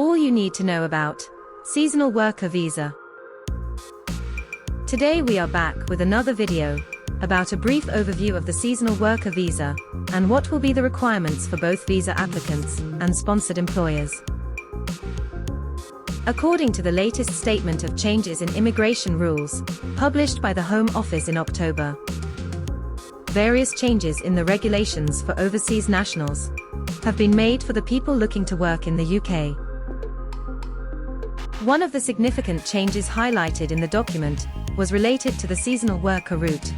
All you need to know about seasonal worker visa. Today we are back with another video about a brief overview of the seasonal worker visa and what will be the requirements for both visa applicants and sponsored employers. According to the latest statement of changes in immigration rules, published by the Home Office in October, various changes in the regulations for overseas nationals have been made for the people looking to work in the UK. One of the significant changes highlighted in the document was related to the seasonal worker route.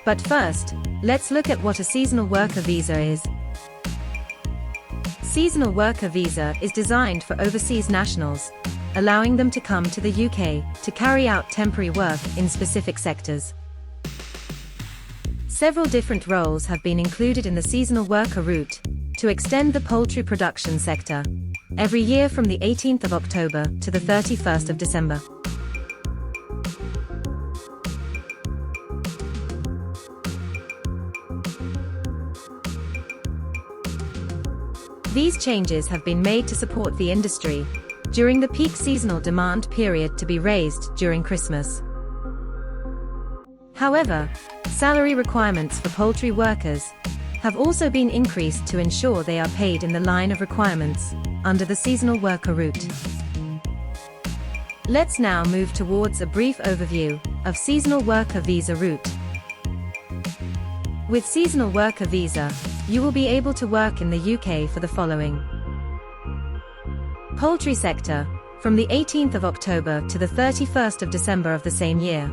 But first, let's look at what a seasonal worker visa is. Seasonal worker visa is designed for overseas nationals, allowing them to come to the UK to carry out temporary work in specific sectors. Several different roles have been included in the seasonal worker route to extend the poultry production sector every year from the 18th of October to the 31st of December. These changes have been made to support the industry during the peak seasonal demand period to be raised during Christmas. However, salary requirements for poultry workers have also been increased to ensure they are paid in the line of requirements under the seasonal worker route. Let's now move towards a brief overview of seasonal worker visa route. With seasonal worker visa, you will be able to work in the UK for the following: poultry sector, from the 18th of October to the 31st of December of the same year.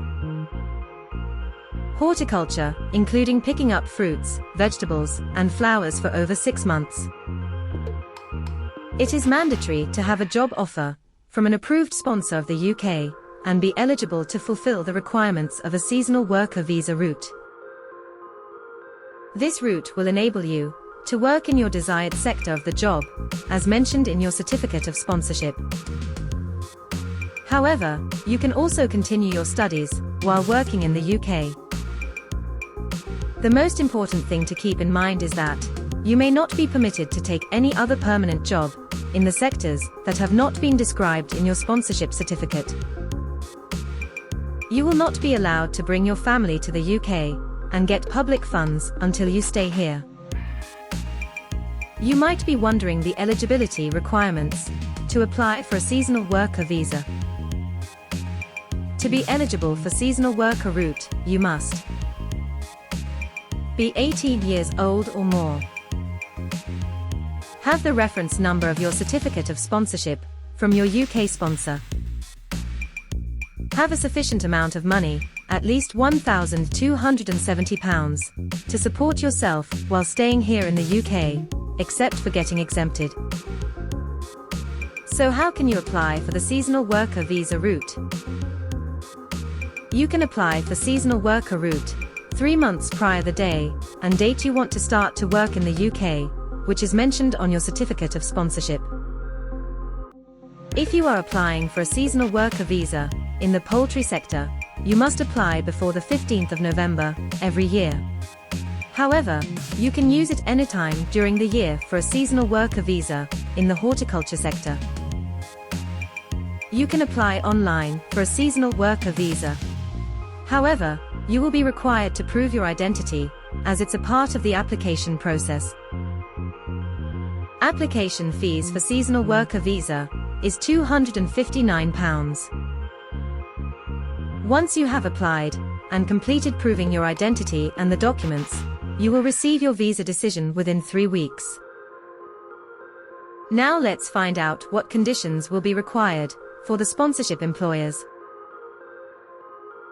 Horticulture, including picking up fruits, vegetables, and flowers for over 6 months. It is mandatory to have a job offer from an approved sponsor of the UK and be eligible to fulfill the requirements of a seasonal worker visa route. This route will enable you to work in your desired sector of the job, as mentioned in your certificate of sponsorship. However, you can also continue your studies while working in the UK. The most important thing to keep in mind is that you may not be permitted to take any other permanent job in the sectors that have not been described in your sponsorship certificate. You will not be allowed to bring your family to the UK and get public funds until you stay here. You might be wondering the eligibility requirements to apply for a seasonal worker visa. To be eligible for seasonal worker route, you must be 18 years old or more. Have the reference number of your certificate of sponsorship from your UK sponsor. Have a sufficient amount of money, at least £1,270, to support yourself while staying here in the UK, except for getting exempted. So how can you apply for the seasonal worker visa route? You can apply for seasonal worker route 3 months prior the day and date you want to start to work in the UK, which is mentioned on your certificate of sponsorship. If you are applying for a seasonal worker visa in the poultry sector, you must apply before the 15th of November every year. However, you can use it anytime during the year for a seasonal worker visa in the horticulture sector. You can apply online for a seasonal worker visa. However, you will be required to prove your identity, as it's a part of the application process. Application fees for seasonal worker visa is £259. Once you have applied and completed proving your identity and the documents, you will receive your visa decision within 3 weeks. Now let's find out what conditions will be required for the sponsorship employers.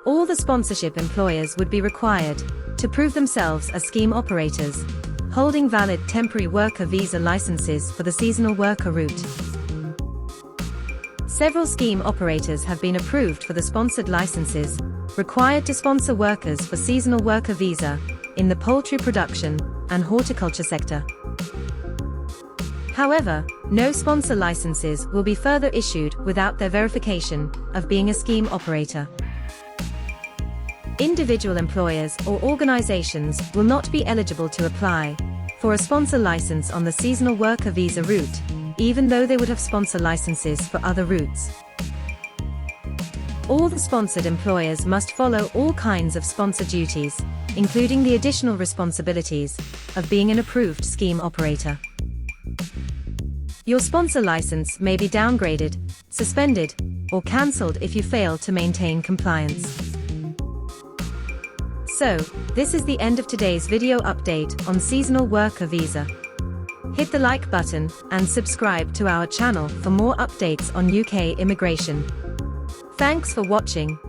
All the sponsorship employers would be required to prove themselves as scheme operators, holding valid temporary worker visa licenses for the seasonal worker route. Several scheme operators have been approved for the sponsored licenses required to sponsor workers for seasonal worker visa in the poultry production and horticulture sector. However, no sponsor licenses will be further issued without their verification of being a scheme operator. Individual employers or organizations will not be eligible to apply for a sponsor license on the seasonal worker visa route even though they would have sponsor licenses for other routes. All the sponsored employers must follow all kinds of sponsor duties, including the additional responsibilities of being an approved scheme operator. Your sponsor license may be downgraded, suspended, or cancelled if you fail to maintain compliance. So, this is the end of today's video update on seasonal worker visa. Hit the like button and subscribe to our channel for more updates on UK immigration. Thanks for watching.